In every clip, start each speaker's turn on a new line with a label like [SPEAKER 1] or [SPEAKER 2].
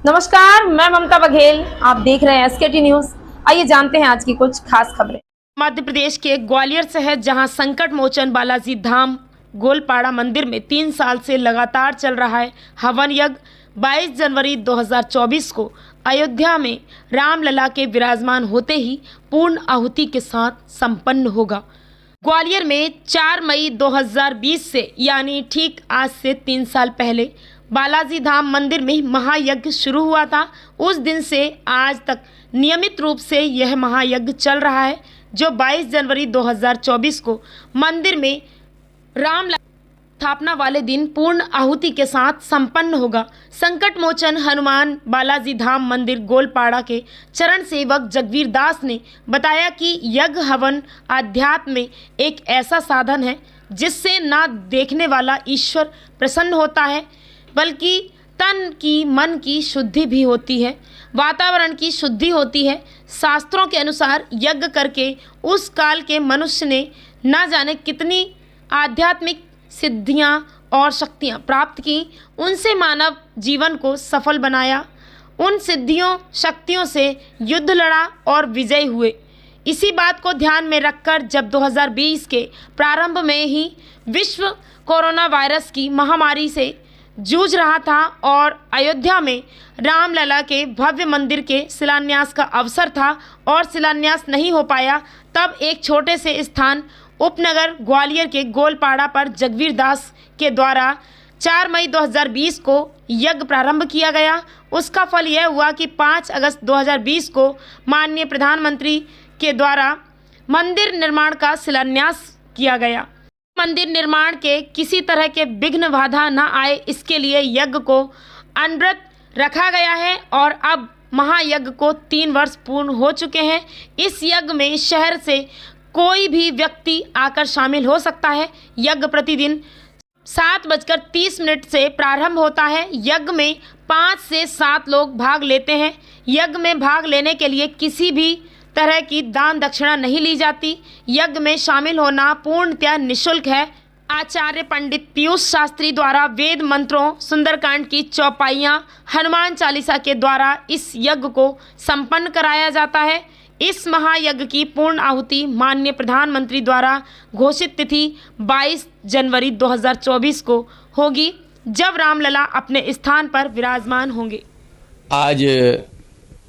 [SPEAKER 1] नमस्कार, मैं ममता बघेल। आप देख रहे हैं एसकेटी न्यूज। आइए जानते हैं आज की कुछ खास खबरें।
[SPEAKER 2] मध्य प्रदेश के ग्वालियर शहर जहां संकट मोचन बालाजी धाम गोलपाड़ा मंदिर में 3 साल से लगातार चल रहा है हवन यज्ञ 22 जनवरी 2024 को अयोध्या में रामलला के विराजमान होते ही पूर्ण आहुति के साथ संपन्न होगा। ग्वालियर में 4 मई 2020 से यानी ठीक आज से 3 साल पहले बालाजी धाम मंदिर में महायज्ञ शुरू हुआ था। उस दिन से आज तक नियमित रूप से यह महायज्ञ चल रहा है, जो 22 जनवरी 2024 को मंदिर में रामलला स्थापना वाले दिन पूर्ण आहुति के साथ संपन्न होगा। संकट मोचन हनुमान बालाजी धाम मंदिर गोलपाड़ा के चरण सेवक जगवीर दास ने बताया कि यज्ञ हवन आध्यात्म में एक ऐसा साधन है जिससे ना देखने वाला ईश्वर प्रसन्न होता है, बल्कि तन की मन की शुद्धि भी होती है, वातावरण की शुद्धि होती है। शास्त्रों के अनुसार यज्ञ करके उस काल के मनुष्य ने न जाने कितनी आध्यात्मिक सिद्धियां और शक्तियां प्राप्त की, उनसे मानव जीवन को सफल बनाया, उन सिद्धियों शक्तियों से युद्ध लड़ा और विजयी हुए। इसी बात को ध्यान में रखकर जब 2020 के प्रारंभ में ही विश्व कोरोना वायरस की महामारी से जूझ रहा था और अयोध्या में रामलला के भव्य मंदिर के शिलान्यास का अवसर था और शिलान्यास नहीं हो पाया, तब एक छोटे से स्थान उपनगर ग्वालियर के गोलपाड़ा पर जगवीर दास के द्वारा 4 मई 2020 को यज्ञ प्रारंभ किया गया। उसका फल यह हुआ कि 5 अगस्त 2020 को माननीय प्रधानमंत्री के द्वारा मंदिर निर्माण का शिलान्यास किया गया। मंदिर निर्माण के किसी तरह के विघ्न बाधा न आए, इसके लिए यज्ञ को अनवरत रखा गया है और अब महायज्ञ को 3 वर्ष पूर्ण हो चुके हैं। इस यज्ञ में शहर से कोई भी व्यक्ति आकर शामिल हो सकता है। यज्ञ प्रतिदिन 7:30 से प्रारंभ होता है। यज्ञ में 5 से 7 लोग भाग लेते हैं। यज्ञ में भाग लेने के लिए किसी भी तरह की दान दक्षिणा नहीं ली जाती। यज्ञ में शामिल होना पूर्णतः निःशुल्क है। आचार्य पंडित पीयूष शास्त्री द्वारा वेद मंत्रों, सुंदरकांड की चौपाइयाँ, हनुमान चालीसा के द्वारा इस यज्ञ को संपन्न कराया जाता है। इस महायज्ञ की पूर्ण आहुति माननीय प्रधानमंत्री द्वारा घोषित तिथि 22 जनवरी 2024 को होगी, जब रामलला अपने स्थान पर विराजमान होंगे।
[SPEAKER 3] आज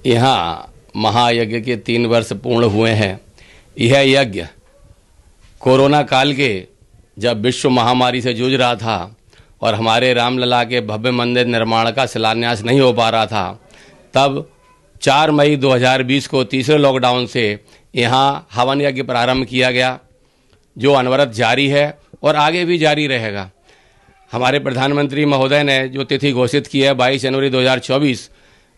[SPEAKER 3] यहाँ महायज्ञ के 3 वर्ष पूर्ण हुए हैं। यह यज्ञ कोरोना काल के जब विश्व महामारी से जूझ रहा था और हमारे रामलला के भव्य मंदिर निर्माण का शिलान्यास नहीं हो पा रहा था, तब 4 मई 2020 को तीसरे लॉकडाउन से यहाँ हवन यज्ञ प्रारंभ किया गया, जो अनवरत जारी है और आगे भी जारी रहेगा। हमारे प्रधानमंत्री महोदय ने जो तिथि घोषित की है 22 जनवरी 2024,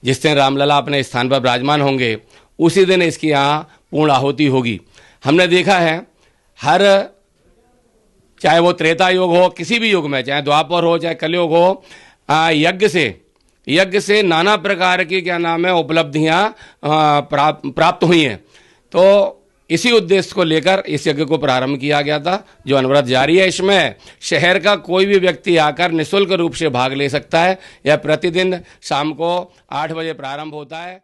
[SPEAKER 3] जिस दिन रामलला अपने स्थान पर विराजमान होंगे, उसी दिन इसकी यहाँ पूर्ण आहुति होगी। हमने देखा है चाहे वो त्रेता युग हो, किसी भी युग में, चाहे द्वापर हो चाहे कलयुग हो, यज्ञ से नाना प्रकार की उपलब्धियां प्राप्त हुई हैं। तो इसी उद्देश्य को लेकर इस यज्ञ को प्रारंभ किया गया था, जो अनवरत जारी है। इसमें शहर का कोई भी व्यक्ति आकर निःशुल्क रूप से भाग ले सकता है। यह प्रतिदिन शाम को 8 बजे प्रारंभ होता है।